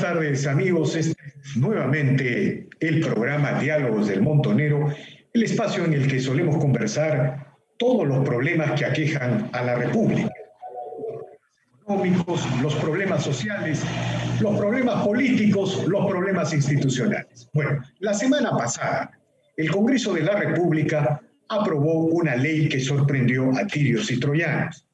tardes, amigos. Este es nuevamente el programa Diálogos del Montonero, el espacio en el que solemos conversar todos los problemas que aquejan a la República. Los económicos, los problemas sociales, los problemas políticos, los problemas institucionales. Bueno, la semana pasada, el Congreso de la República aprobó una ley que sorprendió a tirios y troyanos.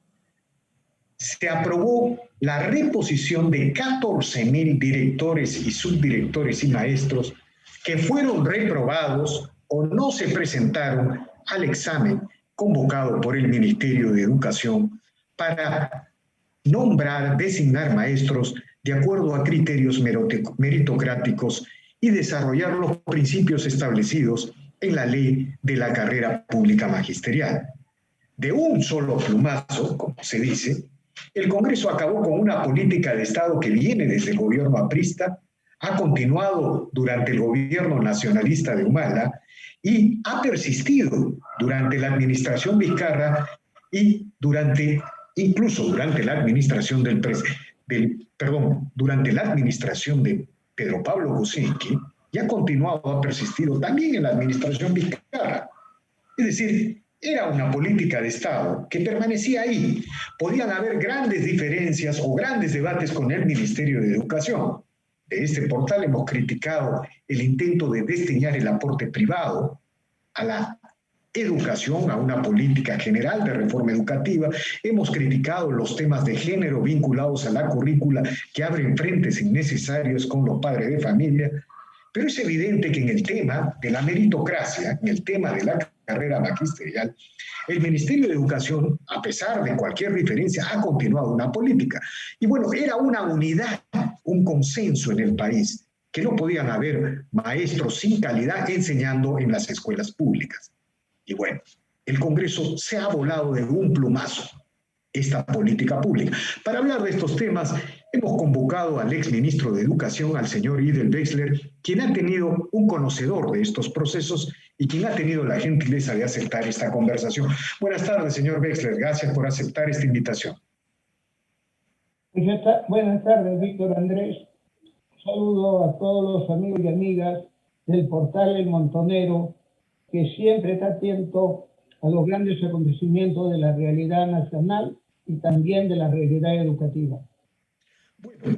Se aprobó la reposición de 14.000 directores y subdirectores y maestros que fueron reprobados o no se presentaron al examen convocado por el Ministerio de Educación para designar maestros de acuerdo a criterios meritocráticos y desarrollar los principios establecidos en la ley de la carrera pública magisterial. De un solo plumazo, como se dice, el Congreso acabó con una política de Estado que viene desde el gobierno aprista, ha continuado durante el gobierno nacionalista de Humala y ha persistido durante la administración Vizcarra y incluso durante la administración durante la administración de Pedro Pablo Kuczynski, y ha continuado, ha persistido también en la administración Vizcarra. Es decir, era una política de Estado que permanecía ahí. Podían haber grandes diferencias o grandes debates con el Ministerio de Educación. De este portal hemos criticado el intento de desdeñar el aporte privado a la educación, a una política general de reforma educativa. Hemos criticado los temas de género vinculados a la currícula que abren frentes innecesarios con los padres de familia. Pero es evidente que en el tema de la meritocracia, en el tema de la carrera magisterial, el Ministerio de Educación, a pesar de cualquier diferencia, ha continuado una política. Y bueno, era una unidad, un consenso en el país, que no podían haber maestros sin calidad enseñando en las escuelas públicas. Y bueno, el Congreso se ha volado de un plumazo esta política pública. Para hablar de estos temas, hemos convocado al exministro de Educación, al señor Idel Wexler, quien ha tenido un conocedor de estos procesos y quien ha tenido la gentileza de aceptar esta conversación. Buenas tardes, señor Wexler. Gracias por aceptar esta invitación. Buenas tardes, Víctor Andrés. Saludo a todos los amigos y amigas del portal El Montonero, que siempre está atento a los grandes acontecimientos de la realidad nacional y también de la realidad educativa. Bueno,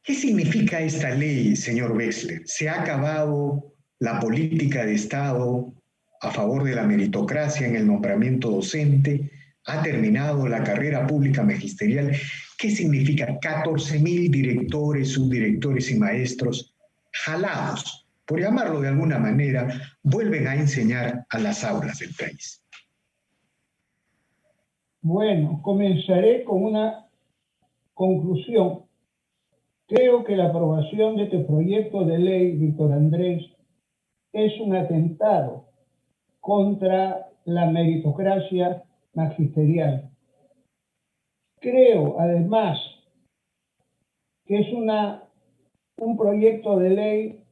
¿qué significa esta ley, señor Wexler? ¿Se ha acabado la política de Estado a favor de la meritocracia en el nombramiento docente? ¿Ha terminado la carrera pública magisterial? ¿Qué significa 14.000 directores, subdirectores y maestros jalados, por llamarlo de alguna manera, vuelven a enseñar a las aulas del país? Bueno, comenzaré con una conclusión. Creo que la aprobación de este proyecto de ley, Víctor Andrés, es un atentado contra la meritocracia magisterial. Creo, además, que es un proyecto de ley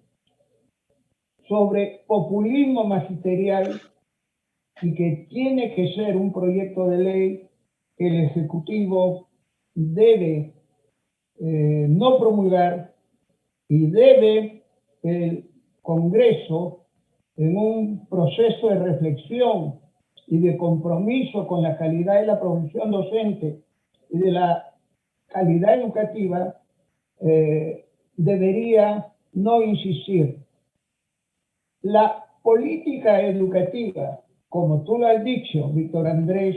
sobre populismo magisterial y que tiene que ser un proyecto de ley que el Ejecutivo debe no promulgar y debe el Congreso, en un proceso de reflexión y de compromiso con la calidad de la profesión docente y de la calidad educativa, debería no insistir. La política educativa, como tú lo has dicho, Víctor Andrés,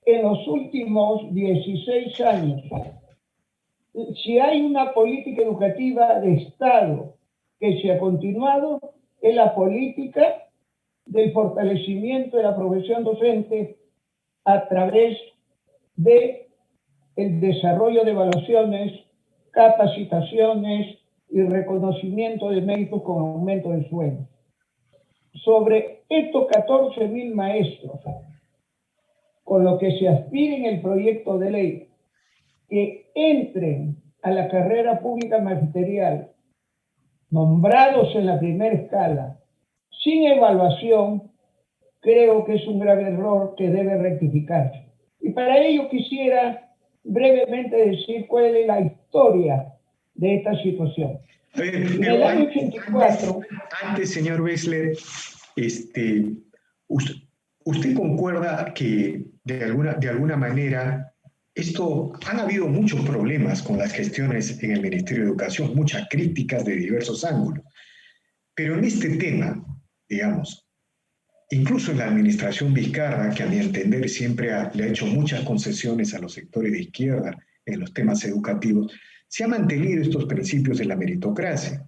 en los últimos 16 años, si hay una política educativa de Estado que se ha continuado, es la política del fortalecimiento de la profesión docente a través de el desarrollo de evaluaciones, capacitaciones y reconocimiento de méritos con aumento de sueldo. Sobre estos 14.000 maestros, con lo que se aspira en el proyecto de ley, que entren a la carrera pública magisterial, nombrados en la primera escala, sin evaluación, creo que es un grave error que debe rectificarse. Y para ello quisiera brevemente decir cuál es la historia de esta situación. En Pero el año 84... Antes, señor Wexler, ¿usted concuerda que de alguna manera han habido muchos problemas con las gestiones en el Ministerio de Educación, muchas críticas de diversos ángulos, pero en este tema, digamos, incluso en la administración Vizcarra, que a mi entender siempre le ha hecho muchas concesiones a los sectores de izquierda en los temas educativos, se han mantenido estos principios de la meritocracia.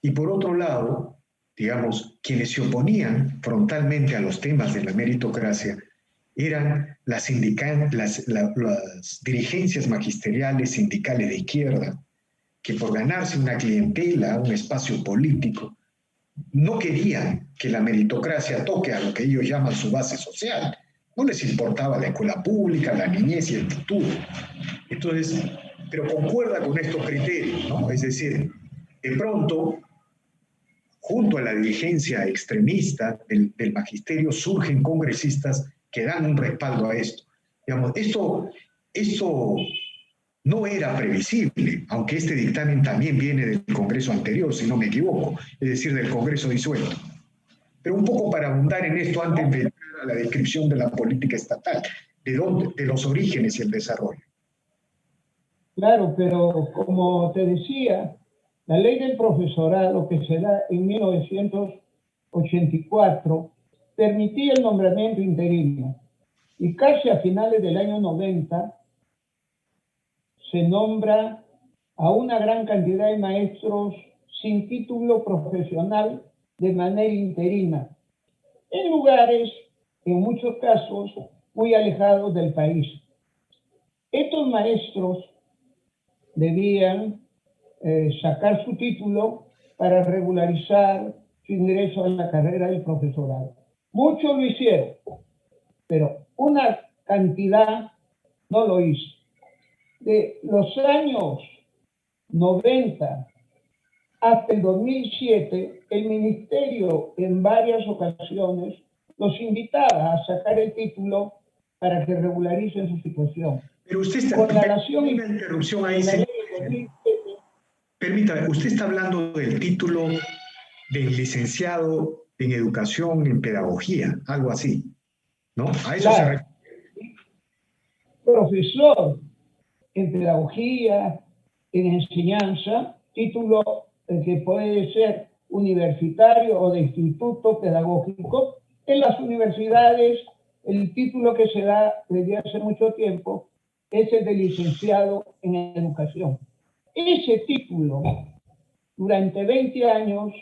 Y por otro lado, digamos, quienes se oponían frontalmente a los temas de la meritocracia eran las dirigencias magisteriales sindicales de izquierda, que por ganarse una clientela, un espacio político, no querían que la meritocracia toque a lo que ellos llaman su base social. No les importaba la escuela pública, la niñez y el futuro. Entonces, pero concuerda con estos criterios, ¿no? Es decir, de pronto, junto a la dirigencia extremista del magisterio, surgen congresistas que dan un respaldo a esto. Digamos, esto no era previsible, aunque este dictamen también viene del Congreso anterior, si no me equivoco, es decir, del Congreso disuelto. Pero un poco para abundar en esto antes de entrar a la descripción de la política estatal, de los orígenes y el desarrollo. Claro, pero como te decía, la ley del profesorado que se da en 1984 permitía el nombramiento interino y casi a finales del año 90 se nombra a una gran cantidad de maestros sin título profesional de manera interina, en lugares, en muchos casos, muy alejados del país. Estos maestros debían sacar su título para regularizar su ingreso a la carrera del profesorado. Muchos lo hicieron, pero una cantidad no lo hizo. De los años 90 hasta el 2007, el ministerio en varias ocasiones los invitaba a sacar el título para que regularicen su situación. Pero usted está... Con la nación una interrupción ahí, señor. Permítame, usted está hablando del título del licenciado en educación, en pedagogía, algo así, ¿no? A eso se refiere. Profesor en pedagogía, en enseñanza, título que puede ser universitario o de instituto pedagógico. En las universidades, el título que se da desde hace mucho tiempo es el de licenciado en educación. Ese título, durante 20 años,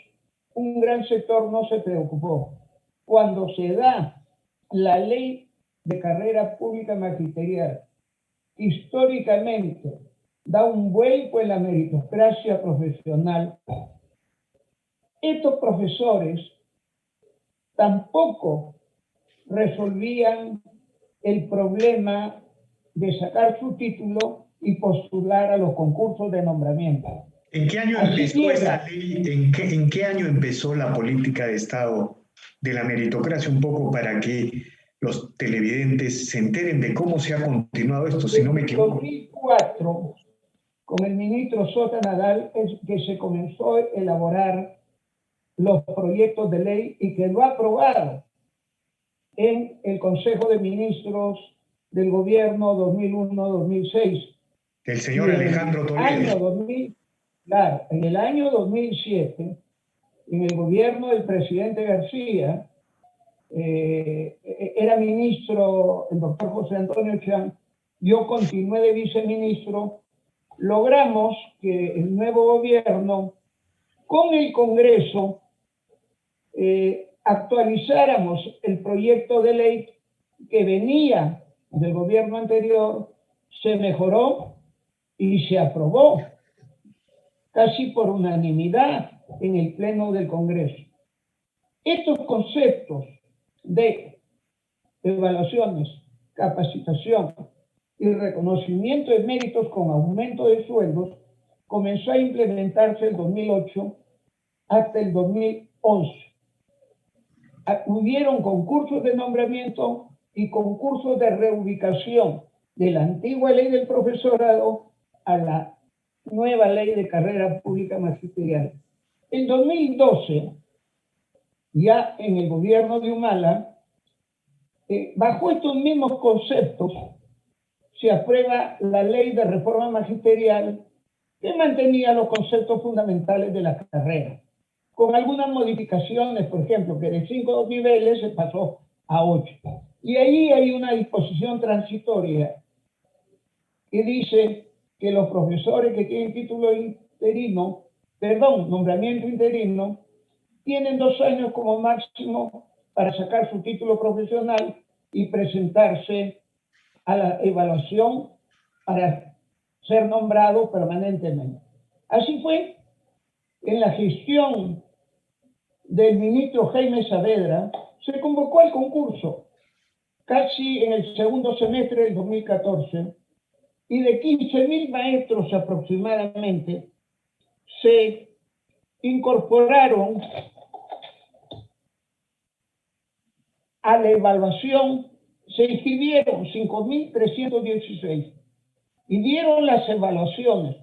un gran sector no se preocupó. Cuando se da la ley de carrera pública magisterial, históricamente da un vuelco en la meritocracia profesional, estos profesores tampoco resolvían el problema de sacar su título y postular a los concursos de nombramiento. ¿En qué año empezó esta ley? ¿En qué año empezó la política de Estado de la meritocracia? Un poco para que los televidentes se enteren de cómo se ha continuado esto, si no me equivoco. En 2004, con el ministro Sota Nadal, es que se comenzó a elaborar los proyectos de ley y quedó aprobado en el Consejo de Ministros del Gobierno 2001-2006. El señor Alejandro Toledo. Claro, en el año 2007, en el gobierno del presidente García, era ministro el doctor José Antonio Chang, yo continué de viceministro, logramos que el nuevo gobierno, con el Congreso, actualizáramos el proyecto de ley que venía del gobierno anterior, se mejoró y se aprobó casi por unanimidad en el Pleno del Congreso. Estos conceptos de evaluaciones, capacitación y reconocimiento de méritos con aumento de sueldos comenzó a implementarse el 2008 hasta el 2011. Hubieron concursos de nombramiento y concursos de reubicación de la antigua ley del profesorado a la nueva ley de carrera pública magisterial. En 2012, ya en el gobierno de Humala, bajo estos mismos conceptos, se aprueba la ley de reforma magisterial que mantenía los conceptos fundamentales de la carrera, con algunas modificaciones, por ejemplo, que de 5 niveles se pasó a 8. Y ahí hay una disposición transitoria que dice que los profesores que tienen título interino, nombramiento interino, tienen 2 años como máximo para sacar su título profesional y presentarse a la evaluación para ser nombrado permanentemente. Así fue en la gestión del ministro Jaime Saavedra, se convocó al concurso casi en el segundo semestre del 2014 y de 15.000 maestros aproximadamente se incorporaron a la evaluación, se inscribieron 5.316 y dieron las evaluaciones,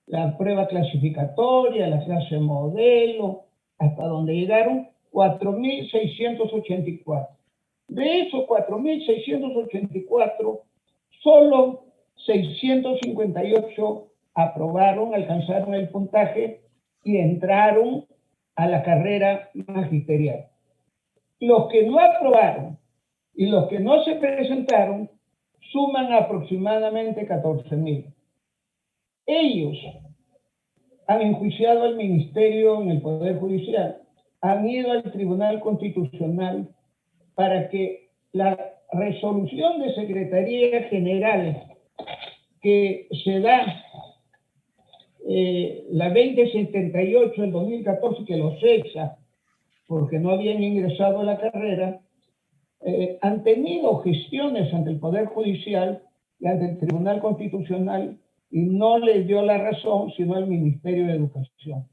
la prueba clasificatoria, la clase modelo, hasta donde llegaron 4.684. De esos 4.684, solo 658 aprobaron, alcanzaron el puntaje y entraron a la carrera magisterial. Los que no aprobaron y los que no se presentaron suman aproximadamente 14.000. Ellos han enjuiciado al Ministerio en el Poder Judicial, han ido al Tribunal Constitucional para que la resolución de Secretaría General que se da, la 2078 del 2014, que los cesa porque no habían ingresado a la carrera, han tenido gestiones ante el Poder Judicial y ante el Tribunal Constitucional y no les dio la razón sino al Ministerio de Educación.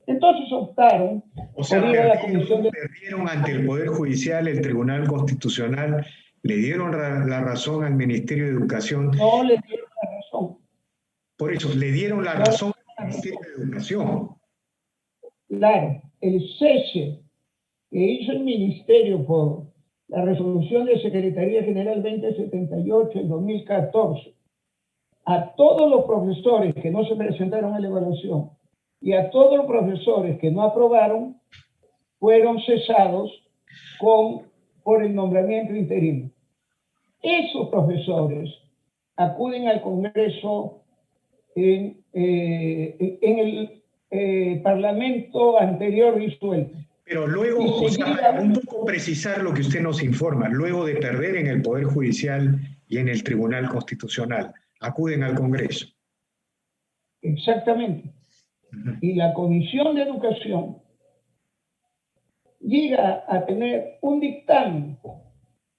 Entonces optaron por ir a la Comisión de... Perdieron ante el Poder Judicial, el Tribunal Constitucional, le dieron la razón al Ministerio de Educación. No le dieron la razón. Por eso, le dieron la razón al Ministerio de Educación. Claro, el cese que hizo el Ministerio por la resolución de Secretaría General 2078 del 2014, a todos los profesores que no se presentaron a la evaluación y a todos los profesores que no aprobaron, fueron cesados por el nombramiento interino. Esos profesores acuden al Congreso en el Parlamento anterior disuelto. Pero luego, o sea, para un poco precisar lo que usted nos informa, luego de perder en el Poder Judicial y en el Tribunal Constitucional, acuden al Congreso. Exactamente. Y la Comisión de Educación llega a tener un dictamen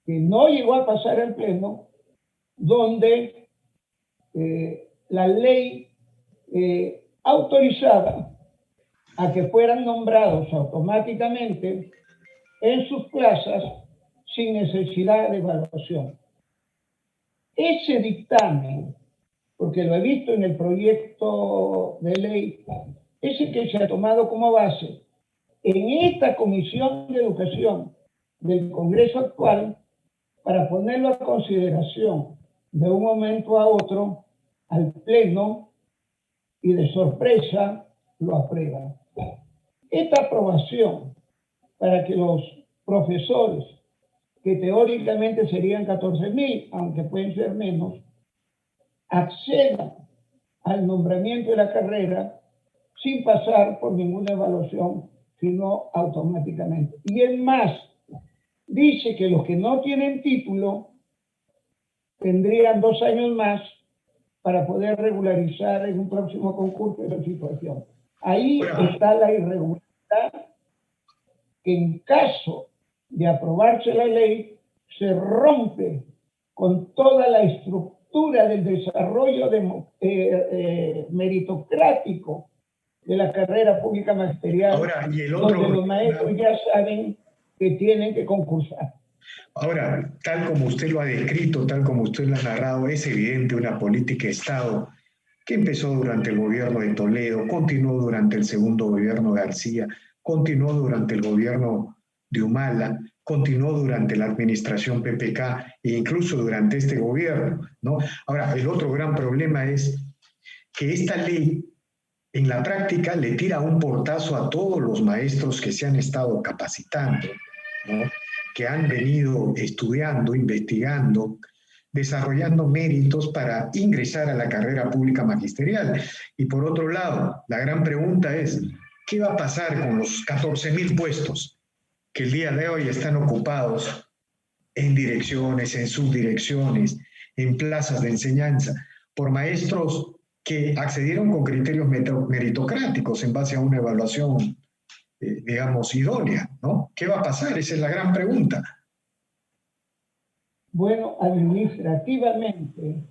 que no llegó a pasar al Pleno, donde la ley autorizaba a que fueran nombrados automáticamente en sus plazas sin necesidad de evaluación. Ese dictamen, porque lo he visto en el proyecto de ley, ese que se ha tomado como base en esta Comisión de Educación del Congreso actual, para ponerlo a consideración de un momento a otro al Pleno, y de sorpresa lo aprueban. Esta aprobación para que los profesores, que teóricamente serían 14.000, aunque pueden ser menos, accedan al nombramiento de la carrera sin pasar por ninguna evaluación, sino automáticamente. Y es más, dice que los que no tienen título tendrían 2 años más para poder regularizar en un próximo concurso esa situación. Ahí está la irregularidad, que en caso de aprobarse la ley, se rompe con toda la estructura del desarrollo meritocrático de la carrera pública magisterial. Ahora, y el otro, donde los maestros ya saben que tienen que concursar. Ahora, tal como usted lo ha descrito, tal como usted lo ha narrado, es evidente una política de Estado que empezó durante el gobierno de Toledo, continuó durante el segundo gobierno de García, continuó durante el gobierno de Humala, continuó durante la administración PPK e incluso durante este gobierno, ¿no? Ahora, el otro gran problema es que esta ley en la práctica le tira un portazo a todos los maestros que se han estado capacitando, ¿no? Que han venido estudiando, investigando, desarrollando méritos para ingresar a la carrera pública magisterial. Y por otro lado, la gran pregunta es, ¿qué va a pasar con los 14.000 puestos que el día de hoy están ocupados en direcciones, en subdirecciones, en plazas de enseñanza, por maestros que accedieron con criterios meritocráticos en base a una evaluación, digamos, idónea, ¿no? ¿Qué va a pasar? Esa es la gran pregunta. Bueno, administrativamente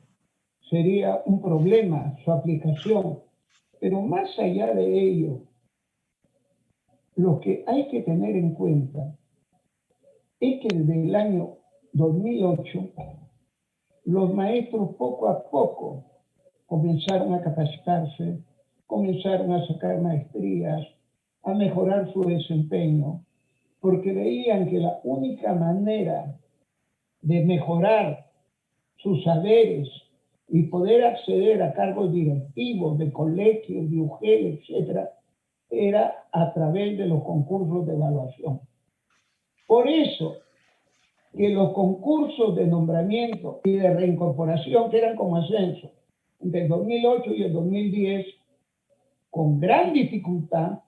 sería un problema su aplicación, pero más allá de ello, lo que hay que tener en cuenta es que desde el año 2008 los maestros poco a poco comenzaron a capacitarse, comenzaron a sacar maestrías, a mejorar su desempeño, porque veían que la única manera de mejorar sus saberes y poder acceder a cargos directivos de colegios, de UGEL, etc., era a través de los concursos de evaluación. Por eso que los concursos de nombramiento y de reincorporación, que eran como ascenso, entre el 2008 y el 2010, con gran dificultad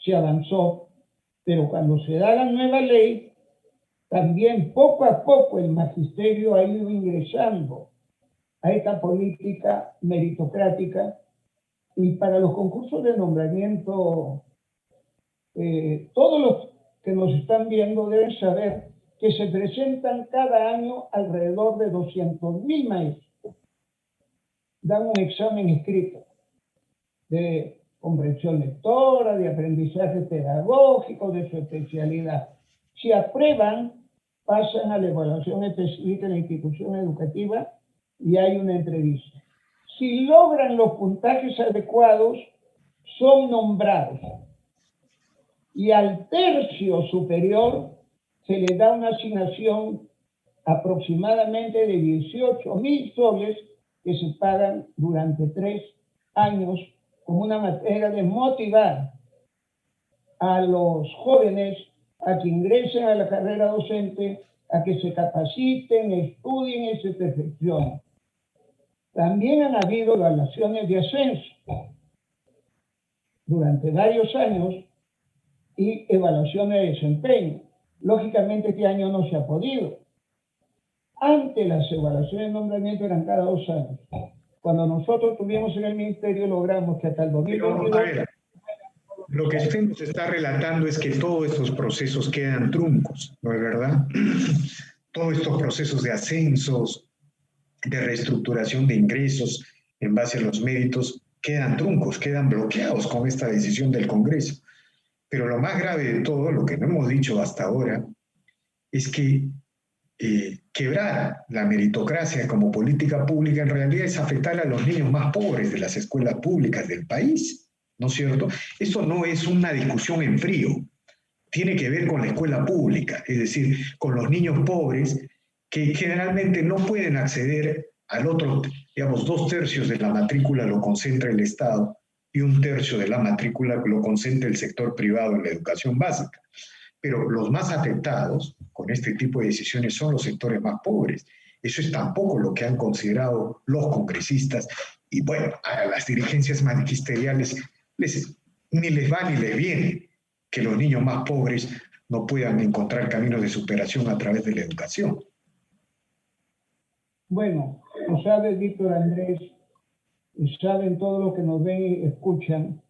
se avanzó, pero cuando se da la nueva ley, también poco a poco el magisterio ha ido ingresando a esta política meritocrática, y para los concursos de nombramiento, todos los que nos están viendo deben saber que se presentan cada año alrededor de 200.000 maestros. Dan un examen escrito de comprensión lectora, de aprendizaje pedagógico, de su especialidad. Si aprueban, pasan a la evaluación específica en la institución educativa y hay una entrevista. Si logran los puntajes adecuados, son nombrados. Y al tercio superior se les da una asignación aproximadamente de 18.000 soles que se pagan durante 3 años como una manera de motivar a los jóvenes a que ingresen a la carrera docente, a que se capaciten, estudien y se perfeccionen. También han habido evaluaciones de ascenso durante varios años y evaluaciones de desempeño. Lógicamente este año no se ha podido. Antes las evaluaciones de nombramiento eran cada 2 años. Cuando nosotros tuvimos en el ministerio logramos que hasta el 2022... Lo que usted nos está relatando es que todos estos procesos quedan truncos, ¿no es verdad? Todos estos procesos de ascensos, de reestructuración de ingresos en base a los méritos, quedan truncos, quedan bloqueados con esta decisión del Congreso. Pero lo más grave de todo, lo que no hemos dicho hasta ahora, es que quebrar la meritocracia como política pública en realidad es afectar a los niños más pobres de las escuelas públicas del país, ¿no es cierto? Eso no es una discusión en frío, tiene que ver con la escuela pública, es decir, con los niños pobres que generalmente no pueden acceder al otro, digamos, 2/3 de la matrícula lo concentra el Estado y 1/3 de la matrícula lo concentra el sector privado en la educación básica. Pero los más afectados con este tipo de decisiones son los sectores más pobres. Eso es tampoco lo que han considerado los congresistas. Y bueno, a las dirigencias magisteriales ni les va ni les viene que los niños más pobres no puedan encontrar caminos de superación a través de la educación. Bueno, tú sabes, Víctor Andrés, y saben todos los que nos ven y escuchan,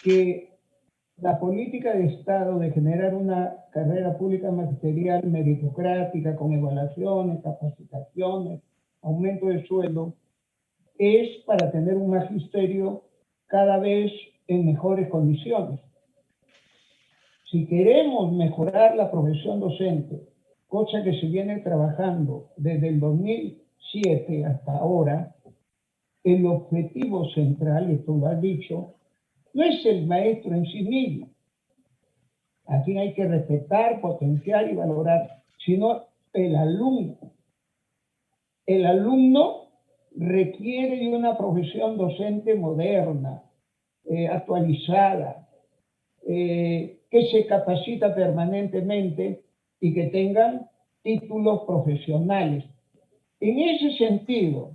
que la política de Estado de generar una carrera pública magisterial meritocrática con evaluaciones, capacitaciones, aumento de sueldo, es para tener un magisterio cada vez en mejores condiciones. Si queremos mejorar la profesión docente, cosa que se viene trabajando desde el 2007 hasta ahora, el objetivo central, y tú lo has dicho, no es el maestro en sí mismo, a quien hay que respetar, potenciar y valorar, sino el alumno. El alumno requiere de una profesión docente moderna, actualizada, que se capacita permanentemente y que tengan títulos profesionales. En ese sentido,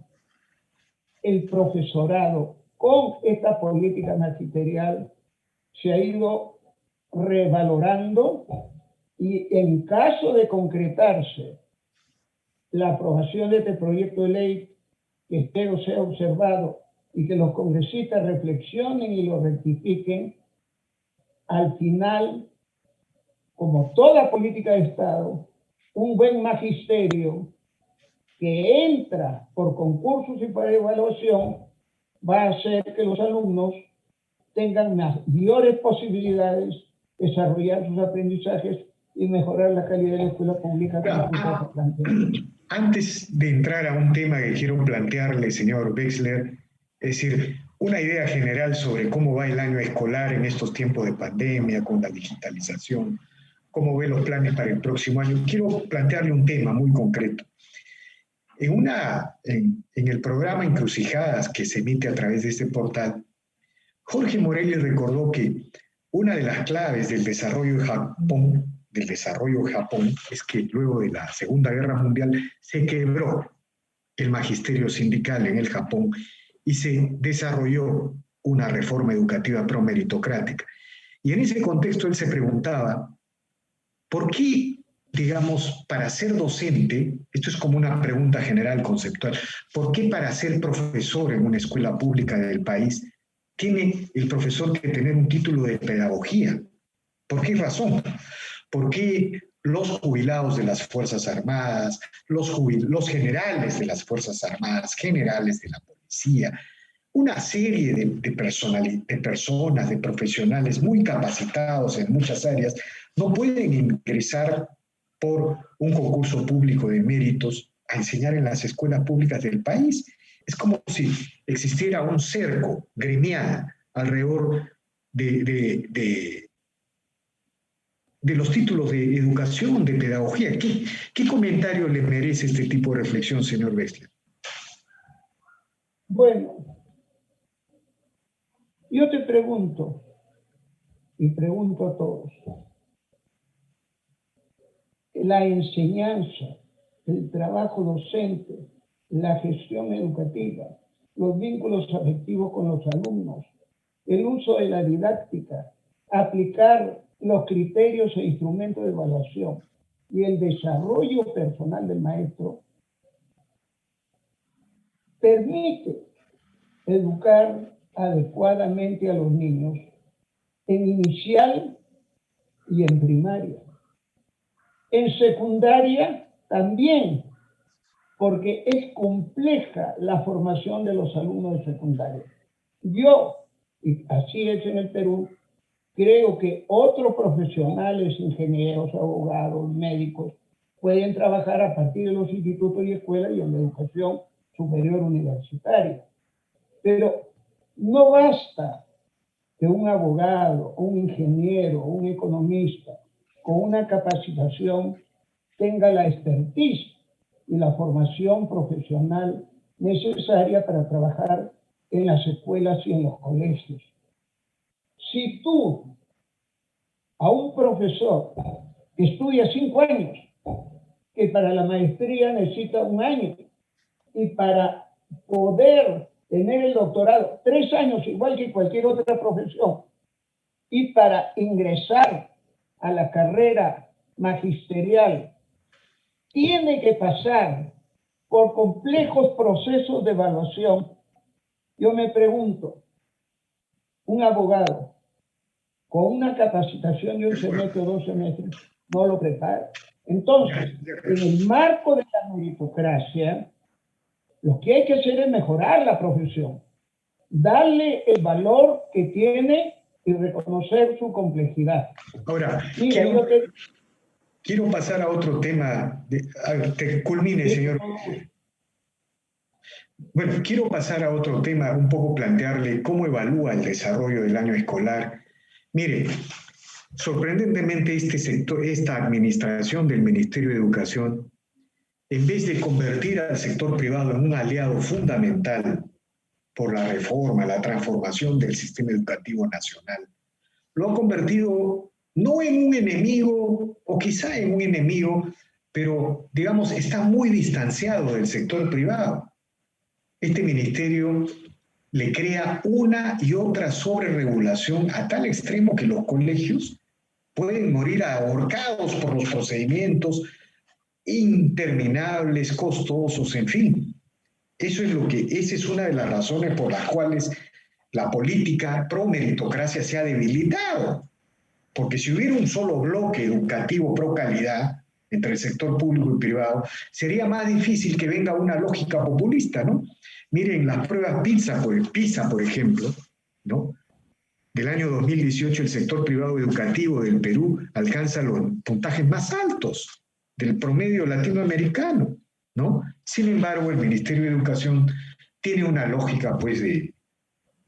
el profesorado con esta política magisterial se ha ido revalorando y en caso de concretarse la aprobación de este proyecto de ley, que espero sea observado y que los congresistas reflexionen y lo rectifiquen, al final, como toda política de Estado, un buen magisterio que entra por concursos y por evaluación va a hacer que los alumnos tengan mayores posibilidades de desarrollar sus aprendizajes y mejorar la calidad de la escuela pública. Antes de entrar a un tema que quiero plantearle, señor Wexler, es decir, una idea general sobre cómo va el año escolar en estos tiempos de pandemia, con la digitalización, cómo ve los planes para el próximo año. Quiero plantearle un tema muy concreto. En el programa Encrucijadas que se emite a través de este portal, Jorge Morelli recordó que una de las claves del desarrollo de Japón es que luego de la Segunda Guerra Mundial se quebró el magisterio sindical en el Japón y se desarrolló una reforma educativa promeritocrática. Y en ese contexto él se preguntaba, ¿por qué, digamos, para ser docente, esto es como una pregunta general conceptual, ¿por qué para ser profesor en una escuela pública del país tiene el profesor que tener un título de pedagogía? ¿Por qué razón? ¿Por qué los jubilados de las Fuerzas Armadas, los generales de las Fuerzas Armadas, generales de la policía, una serie de personas, de profesionales muy capacitados en muchas áreas, no pueden ingresar por un concurso público de méritos a enseñar en las escuelas públicas del país? Es como si existiera un cerco gremial alrededor de los títulos de educación, de pedagogía. ¿Qué comentario le merece este tipo de reflexión, señor Wexler? Bueno, yo te pregunto, y pregunto a todos, la enseñanza, el trabajo docente, la gestión educativa, los vínculos afectivos con los alumnos, el uso de la didáctica, aplicar los criterios e instrumentos de evaluación y el desarrollo personal del maestro permite educar adecuadamente a los niños en inicial y en primaria. En secundaria también, porque es compleja la formación de los alumnos de secundaria. Yo, y así es en el Perú, creo que otros profesionales, ingenieros, abogados, médicos, pueden trabajar a partir de los institutos y escuelas y en la educación superior universitaria. Pero no basta que un abogado, un ingeniero, un economista con una capacitación tenga la expertise y la formación profesional necesaria para trabajar en las escuelas y en los colegios. Si tú a un profesor que estudia 5 años, que para la maestría necesita 1 año, y para poder tener el doctorado 3 años, igual que cualquier otra profesión, y para ingresar a la carrera magisterial, tiene que pasar por complejos procesos de evaluación. Yo me pregunto, un abogado con una capacitación de 1 semestre o 2 semestres no lo prepara. Entonces, en el marco de la meritocracia, lo que hay que hacer es mejorar la profesión, darle el valor que tiene y reconocer su complejidad. Ahora, quiero pasar a otro tema. Que culmine, señor. Bueno, quiero pasar a otro tema, un poco plantearle cómo evalúa el desarrollo del año escolar. Mire, sorprendentemente este sector, esta administración del Ministerio de Educación, en vez de convertir al sector privado en un aliado fundamental por la reforma, la transformación del sistema educativo nacional, lo ha convertido no en un enemigo, o quizá en un enemigo, pero digamos, está muy distanciado del sector privado. Este ministerio le crea una y otra sobreregulación a tal extremo que los colegios pueden morir ahorcados por los procedimientos interminables, costosos, en fin. Esa es una de las razones por las cuales la política pro meritocracia se ha debilitado. Porque si hubiera un solo bloque educativo pro calidad entre el sector público y privado, sería más difícil que venga una lógica populista, ¿no? Miren las pruebas PISA, por ejemplo, ¿no? Del año 2018 el sector privado educativo del Perú alcanza los puntajes más altos del promedio latinoamericano, ¿no? Sin embargo, el Ministerio de Educación tiene una lógica, pues, de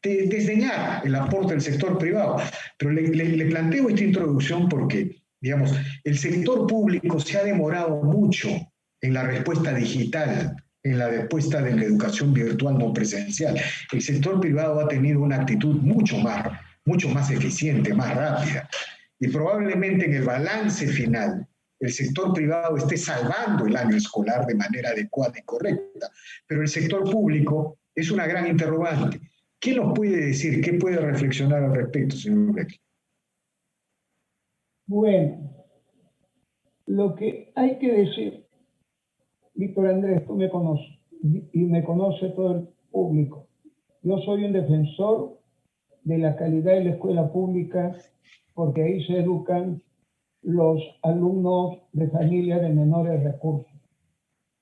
desdeñar el aporte del sector privado. Pero le planteo esta introducción porque, digamos, el sector público se ha demorado mucho en la respuesta digital, en la respuesta de la educación virtual no presencial. El sector privado ha tenido una actitud mucho más eficiente, más rápida. Y probablemente en el balance final, el sector privado esté salvando el año escolar de manera adecuada y correcta. Pero el sector público es una gran interrogante. ¿Qué nos puede decir? ¿Qué puede reflexionar al respecto, señor Beck? Bueno, lo que hay que decir, Víctor Andrés, tú me conoces y me conoce todo el público. Yo soy un defensor de la calidad de la escuela pública porque ahí se educan los alumnos de familias de menores recursos.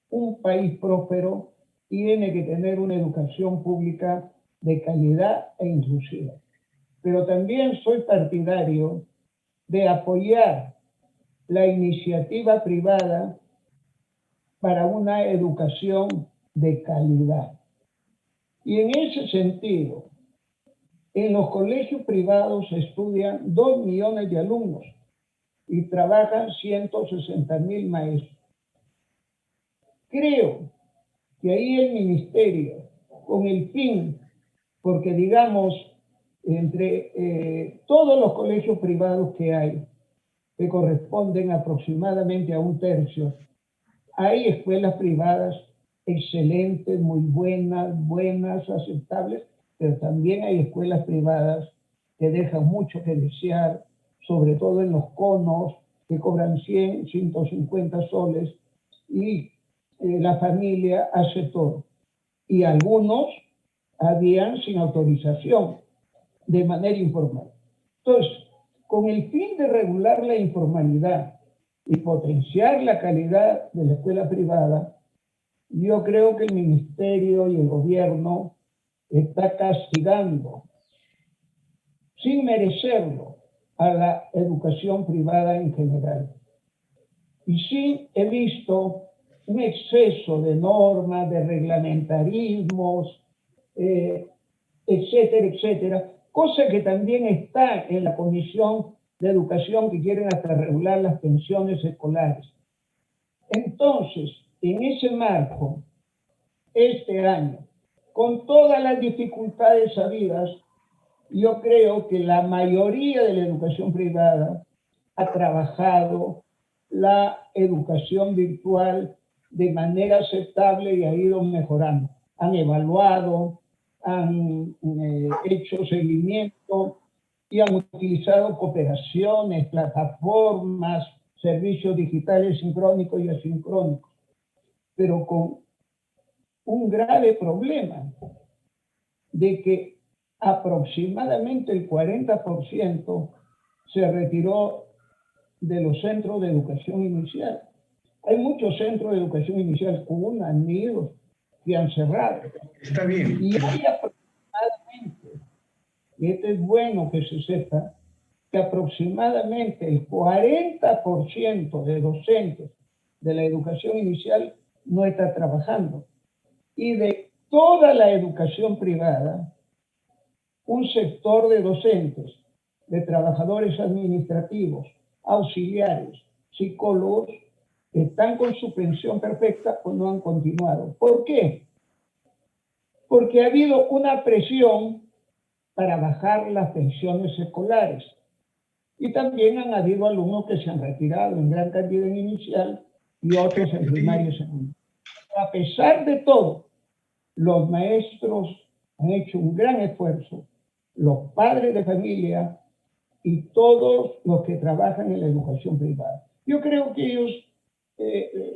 Un país próspero tiene que tener una educación pública de calidad e inclusiva. Pero también soy partidario de apoyar la iniciativa privada para una educación de calidad. Y en ese sentido, en los colegios privados estudian 2 millones de alumnos y trabajan 160.000 maestros. Creo que ahí el ministerio, con el fin, porque digamos, entre todos los colegios privados que hay, que corresponden aproximadamente a 1/3, hay escuelas privadas excelentes, muy buenas, aceptables, pero también hay escuelas privadas que dejan mucho que desear, sobre todo en los conos, que cobran 100, 150 soles, y la familia hace todo. Y algunos habían sin autorización, de manera informal. Entonces, con el fin de regular la informalidad y potenciar la calidad de la escuela privada, yo creo que el ministerio y el gobierno está castigando, sin merecerlo, a la educación privada en general. Y sí he visto un exceso de normas, de reglamentarismos, etcétera, etcétera, cosa que también está en la Comisión de Educación, que quieren hasta regular las pensiones escolares. Entonces, en ese marco, este año, con todas las dificultades habidas, yo creo que la mayoría de la educación privada ha trabajado la educación virtual de manera aceptable y ha ido mejorando. Han evaluado, han hecho seguimiento y han utilizado cooperaciones, plataformas, servicios digitales sincrónicos y asincrónicos, pero con un grave problema de que aproximadamente el 40% se retiró de los centros de educación inicial. Hay muchos centros de educación inicial con nidos que han cerrado. Está bien. Y hay aproximadamente, y esto es bueno que se sepa, que aproximadamente el 40% de docentes de la educación inicial no está trabajando. Y de toda la educación privada, un sector de docentes, de trabajadores administrativos, auxiliares, psicólogos, están con su pensión perfecta o no han continuado. ¿Por qué? Porque ha habido una presión para bajar las pensiones escolares. Y también han habido alumnos que se han retirado en gran cantidad en inicial y otros en primaria y secundaria. A pesar de todo, los maestros han hecho un gran esfuerzo, los padres de familia y todos los que trabajan en la educación privada. Yo creo que ellos,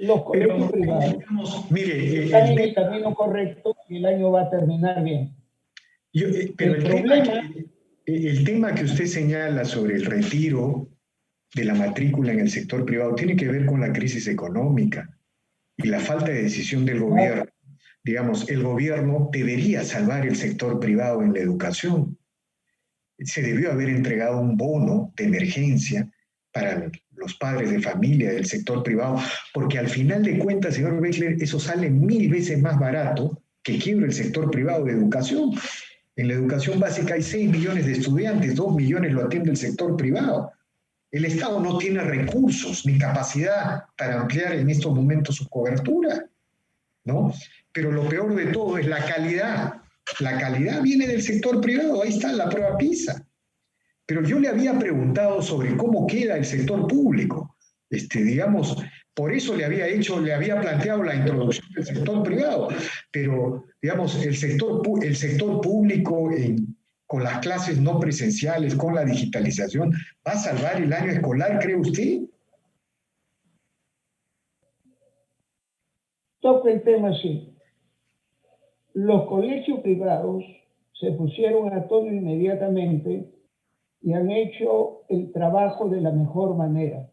los colegios privados, mire, están en el camino correcto y el año va a terminar bien. Pero el tema que usted señala sobre el retiro de la matrícula en el sector privado tiene que ver con la crisis económica y la falta de decisión del gobierno. Digamos, el gobierno debería salvar el sector privado en la educación. Se debió haber entregado un bono de emergencia para los padres de familia del sector privado, porque al final de cuentas, señor Beckler, eso sale 1000 veces más barato que quiebre el sector privado de educación. En la educación básica hay 6 millones de estudiantes, 2 millones lo atiende el sector privado. El Estado no tiene recursos ni capacidad para ampliar en estos momentos su cobertura, ¿no? Pero lo peor de todo es la calidad. La calidad viene del sector privado, ahí está la prueba PISA. Pero yo le había preguntado sobre cómo queda el sector público. Digamos, por eso le había planteado la introducción del sector privado. Pero, digamos, el sector público con las clases no presenciales, con la digitalización, ¿va a salvar el año escolar, cree usted? Toco el tema así. Los colegios privados se pusieron a tono inmediatamente y han hecho el trabajo de la mejor manera.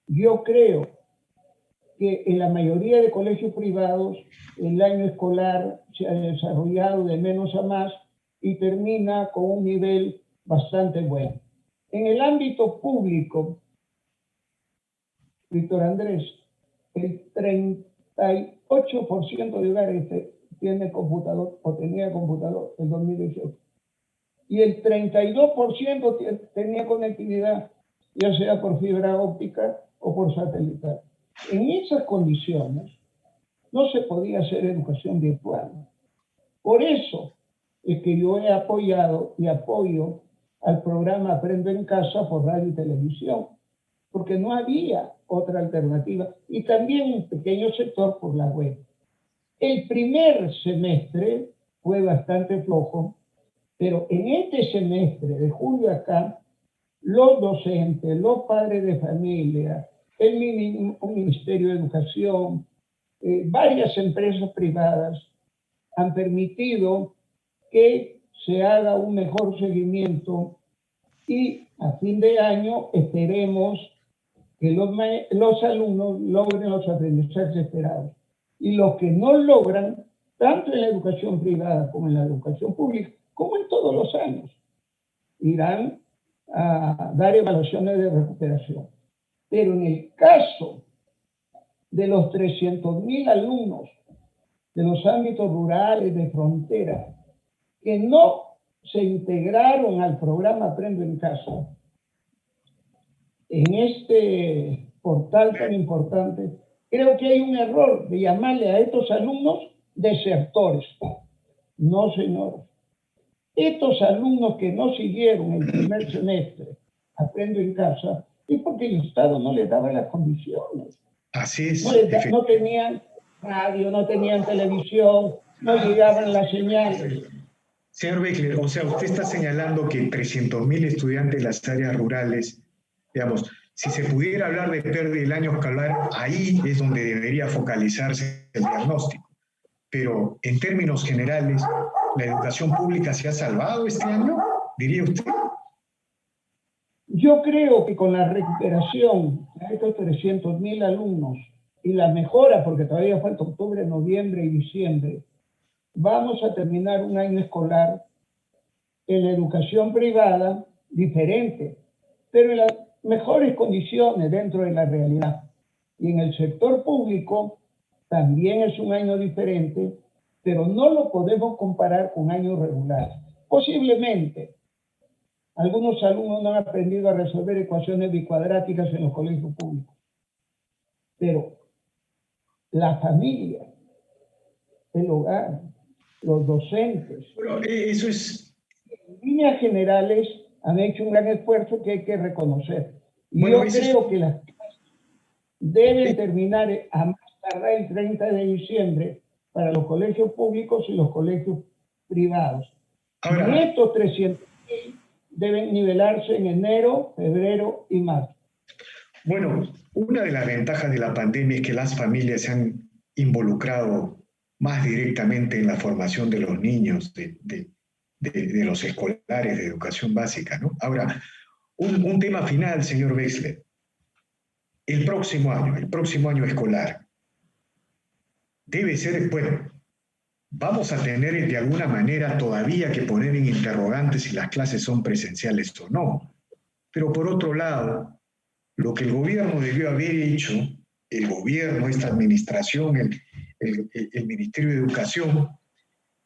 Yo creo que en la mayoría de colegios privados el año escolar se ha desarrollado de menos a más y termina con un nivel bastante bueno. En el ámbito público, Víctor Andrés, el 38% de hogares tiene computador o tenía computador en 2018. Y el 32% tenía conectividad, ya sea por fibra óptica o por satelital. En esas condiciones no se podía hacer educación virtual. Por eso es que yo he apoyado y apoyo al programa Aprendo en Casa por radio y televisión, porque no había otra alternativa, y también un pequeño sector por la web. El primer semestre fue bastante flojo, pero en este semestre, de julio acá, los docentes, los padres de familia, el Ministerio de Educación, varias empresas privadas han permitido que se haga un mejor seguimiento y a fin de año esperemos que los alumnos logren los aprendizajes esperados. Y los que no logran, tanto en la educación privada como en la educación pública, como en todos los años, irán a dar evaluaciones de recuperación. Pero en el caso de los 300.000 alumnos de los ámbitos rurales, de frontera, que no se integraron al programa Aprendo en Casa, en este portal tan importante, creo que hay un error de llamarle a estos alumnos desertores. No, señores. Estos alumnos que no siguieron el primer semestre Aprendo en Casa es porque el Estado no les daba las condiciones. Así es. No tenían radio, no tenían televisión, no llegaban las señales. Señor Beckler, o sea, usted está señalando que 300.000 estudiantes de las áreas rurales, digamos, si se pudiera hablar de pérdida del año escolar, ahí es donde debería focalizarse el diagnóstico. Pero en términos generales, ¿la educación pública se ha salvado este año, diría usted? Yo creo que con la recuperación de estos 300.000 alumnos y la mejora, porque todavía falta octubre, noviembre y diciembre, vamos a terminar un año escolar en la educación privada diferente, pero en las mejores condiciones dentro de la realidad. Y en el sector público también es un año diferente, pero no lo podemos comparar con años regulares. Posiblemente, algunos alumnos no han aprendido a resolver ecuaciones bicuadráticas en los colegios públicos, pero la familia, el hogar, los docentes, Bueno, eso es... en líneas generales han hecho un gran esfuerzo que hay que reconocer. Y Bueno, yo creo que las clases deben terminar a más tardar el 30 de diciembre para los colegios públicos y los colegios privados. Ahora, Y estos 300.000 deben nivelarse en enero, febrero y marzo. bueno, una de las ventajas de la pandemia es que las familias se han involucrado más directamente en la formación de los niños, de los escolares de educación básica, ¿no? Ahora, un tema final, señor Wexler. El próximo año escolar, debe ser, bueno, vamos a tener de alguna manera todavía que poner en interrogantes si las clases son presenciales o no. Pero por otro lado, lo que el gobierno debió haber hecho, el gobierno, esta administración, el Ministerio de Educación,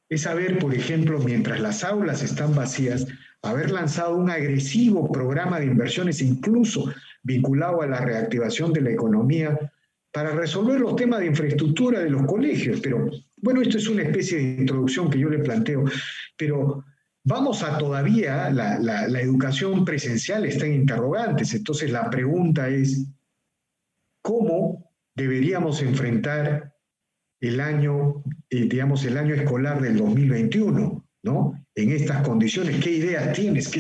es haber, por ejemplo, mientras las aulas están vacías, haber lanzado un agresivo programa de inversiones, incluso vinculado a la reactivación de la economía, para resolver los temas de infraestructura de los colegios. Pero bueno, esto es una especie de introducción que yo le planteo, pero vamos a todavía, la educación presencial está en interrogantes. Entonces la pregunta es, ¿cómo deberíamos enfrentar el año, digamos, el año escolar del 2021, ¿no? En estas condiciones, ¿qué ideas tienes?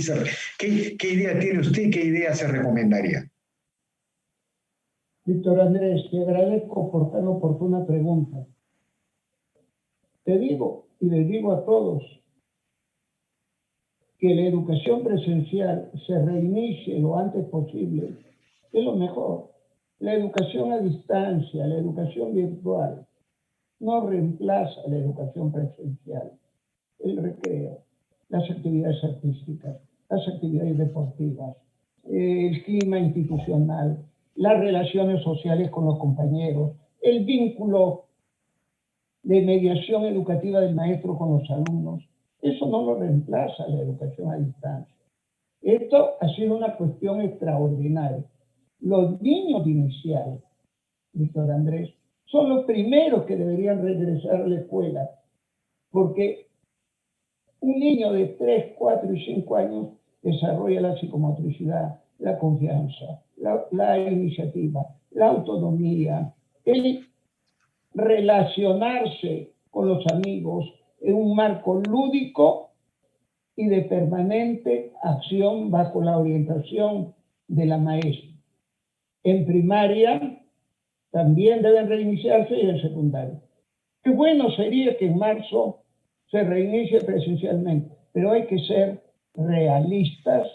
¿Qué idea tiene usted? ¿Qué idea se recomendaría? Víctor Andrés, te agradezco por tan oportuna pregunta. Te digo, y les digo a todos, que la educación presencial se reinicie lo antes posible es lo mejor. La educación a distancia, la educación virtual, no reemplaza la educación presencial. El recreo, las actividades artísticas, las actividades deportivas, el clima institucional, las relaciones sociales con los compañeros, el vínculo de mediación educativa del maestro con los alumnos. Eso no lo reemplaza la educación a distancia. Esto ha sido una cuestión extraordinaria. Los niños de inicial, Víctor Andrés, son los primeros que deberían regresar a la escuela, porque un niño de 3, 4 y 5 años desarrolla la psicomotricidad, la confianza, la iniciativa, la autonomía, el relacionarse con los amigos en un marco lúdico y de permanente acción bajo la orientación de la maestra. En primaria también deben reiniciarse y en secundaria. Qué bueno sería que en marzo se reinicie presencialmente, pero hay que ser realistas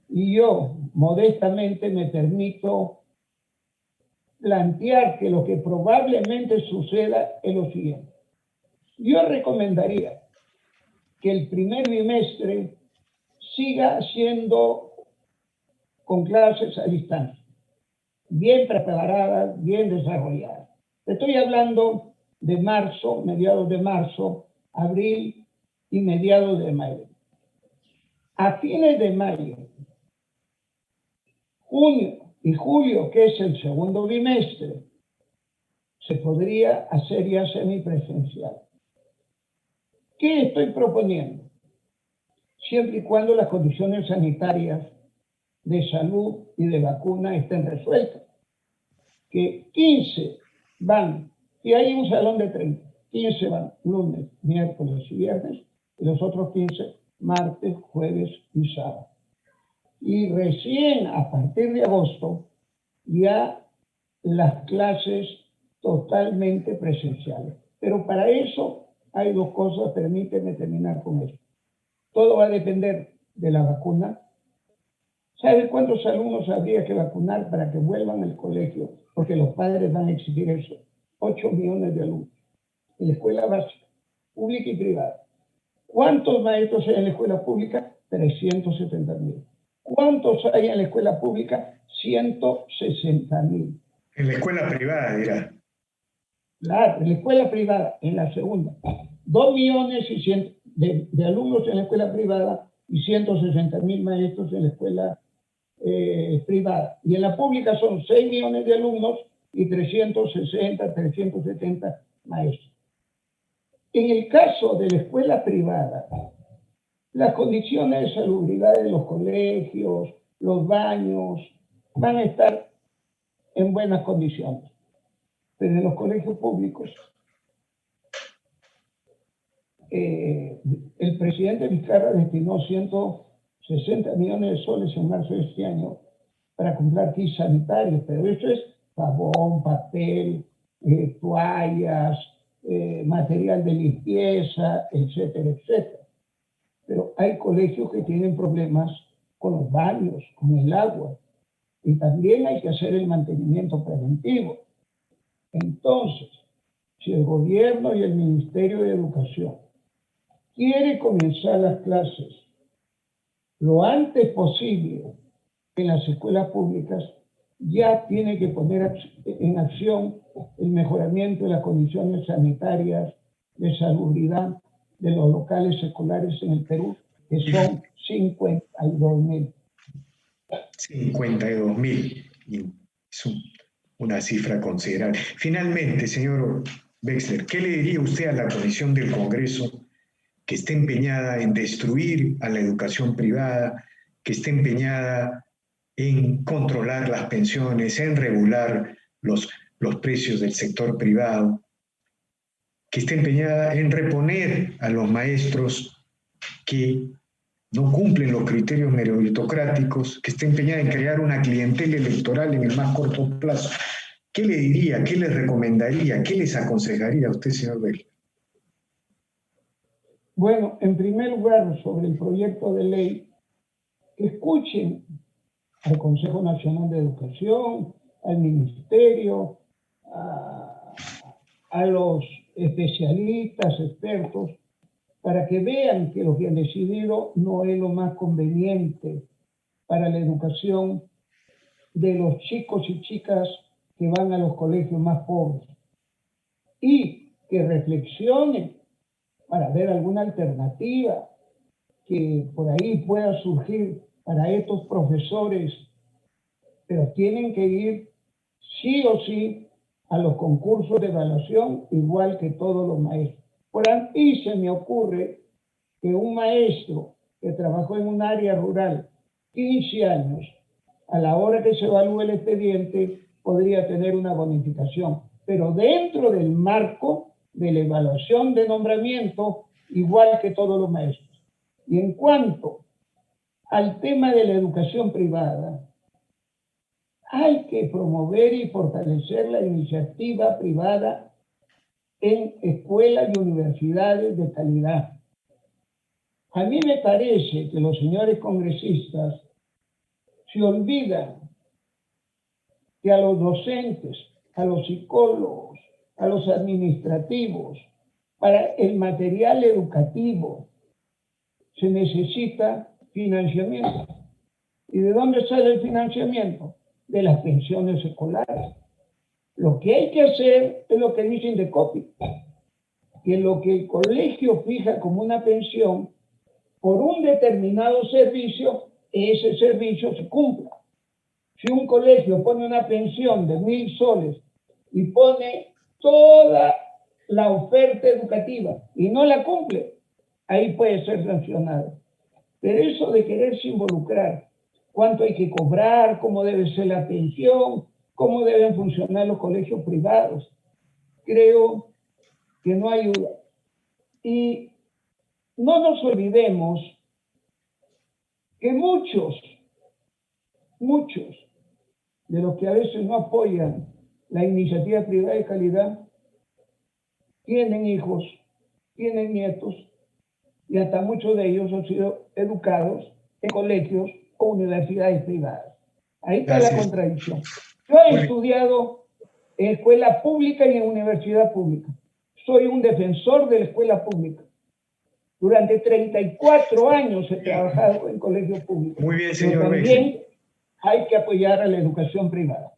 y yo modestamente me permito plantear que lo que probablemente suceda es lo siguiente. Yo recomendaría que el primer bimestre siga siendo con clases a distancia, bien preparadas, bien desarrolladas. Estoy hablando de marzo, mediados de marzo, abril y mediados de mayo. A fines de mayo, junio y julio, que es el segundo bimestre, se podría hacer ya semipresencial. ¿Qué estoy proponiendo? Siempre y cuando las condiciones sanitarias de salud y de vacuna estén resueltas. Que 15 van, y hay un salón de 30, 15 van lunes, miércoles y viernes, y los otros 15 martes, jueves y sábado. Y recién a partir de agosto ya las clases totalmente presenciales. Pero para eso hay dos cosas, permíteme terminar con eso. Todo va a depender de la vacuna. ¿Sabe cuántos alumnos habría que vacunar para que vuelvan al colegio? Porque los padres van a exigir eso. 8 millones de alumnos en la escuela básica, pública y privada. ¿Cuántos maestros hay en la escuela pública? 370.000. ¿Cuántos hay en la escuela pública? 160.000. En la escuela privada, dirá. Claro, en la escuela privada, en la segunda. 2 millones y 100 de alumnos en la escuela privada y 160.000 maestros en la escuela privada. Y en la pública son 6 millones de alumnos y 360, 370 maestros. En el caso de la escuela privada, las condiciones de salubridad de los colegios, los baños, van a estar en buenas condiciones. Pero en los colegios públicos, el presidente Vizcarra destinó 160 millones de soles en marzo de este año para comprar kits sanitarios, pero eso es jabón, papel, toallas, material de limpieza, etcétera, etcétera. Pero hay colegios que tienen problemas con los baños, con el agua, y también hay que hacer el mantenimiento preventivo. Entonces, si el gobierno y el Ministerio de Educación quiere comenzar las clases lo antes posible en las escuelas públicas, ya tiene que poner en acción el mejoramiento de las condiciones sanitarias, de salubridad de los locales escolares en el Perú, que son 52.000. 52.000. Es una cifra considerable. Finalmente, señor Wexler, ¿qué le diría usted a la Comisión del Congreso que está empeñada en destruir a la educación privada, que está empeñada en controlar las pensiones, en regular los precios del sector privado, que está empeñada en reponer a los maestros que no cumplen los criterios meritocráticos, que está empeñada en crear una clientela electoral en el más corto plazo? ¿Qué le diría, qué le recomendaría, qué les aconsejaría a usted, señor Wexler? Bueno, en primer lugar, sobre el proyecto de ley, escuchen al Consejo Nacional de Educación, al Ministerio, a los especialistas, expertos, para que vean que lo que han decidido no es lo más conveniente para la educación de los chicos y chicas que van a los colegios más pobres. Y que reflexionen para ver alguna alternativa que por ahí pueda surgir para estos profesores, pero tienen que ir sí o sí a los concursos de evaluación, igual que todos los maestros. Por ahí se me ocurre que un maestro que trabajó en un área rural 15 años, a la hora que se evalúe el expediente, podría tener una bonificación, pero dentro del marco de la evaluación de nombramiento, igual que todos los maestros. Y en cuanto al tema de la educación privada, hay que promover y fortalecer la iniciativa privada en escuelas y universidades de calidad. A mí me parece que los señores congresistas se olvidan que a los docentes, a los psicólogos, a los administrativos, para el material educativo se necesita financiamiento. ¿Y de dónde sale el financiamiento? De las pensiones escolares. Lo que hay que hacer es lo que dice Indecopi, que lo que el colegio fija como una pensión por un determinado servicio, ese servicio se cumpla. Si un colegio pone una pensión de 1.000 soles y pone toda la oferta educativa y no la cumple, ahí puede ser sancionado. Pero eso de quererse involucrar, cuánto hay que cobrar, cómo debe ser la pensión, cómo deben funcionar los colegios privados, creo que no ayuda. Y no nos olvidemos que muchos de los que a veces no apoyan la iniciativa privada de calidad tienen hijos, tienen nietos, y hasta muchos de ellos han sido educados en colegios o universidades privadas. Ahí está la contradicción. Yo he estudiado en escuela pública y en universidad pública. Soy un defensor de la escuela pública. Durante 34 años he trabajado en colegios públicos. Muy bien, señor Pero también hay que apoyar a la educación privada.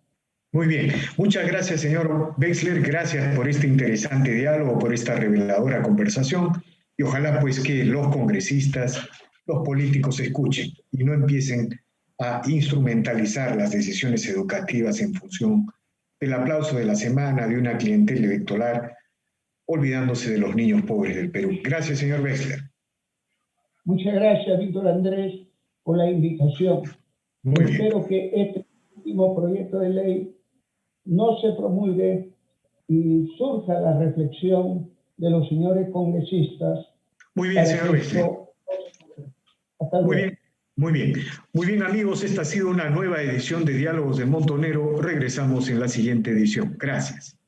Muy bien. Muchas gracias, señor Wexler. Gracias por este interesante diálogo, por esta reveladora conversación. Y ojalá pues que los congresistas, los políticos escuchen y no empiecen a instrumentalizar las decisiones educativas en función del aplauso de la semana de una clientela electoral, olvidándose de los niños pobres del Perú. Gracias, señor Wexler. Muchas gracias, Víctor Andrés, por la invitación. Muy bien. Espero que este último proyecto de ley no se promulgue y surja la reflexión de los señores congresistas. Muy bien, señor Wexler. Hasta luego. Muy bien, muy bien. Muy bien, amigos, esta ha sido una nueva edición de Diálogos del Montonero. Regresamos en la siguiente edición. Gracias.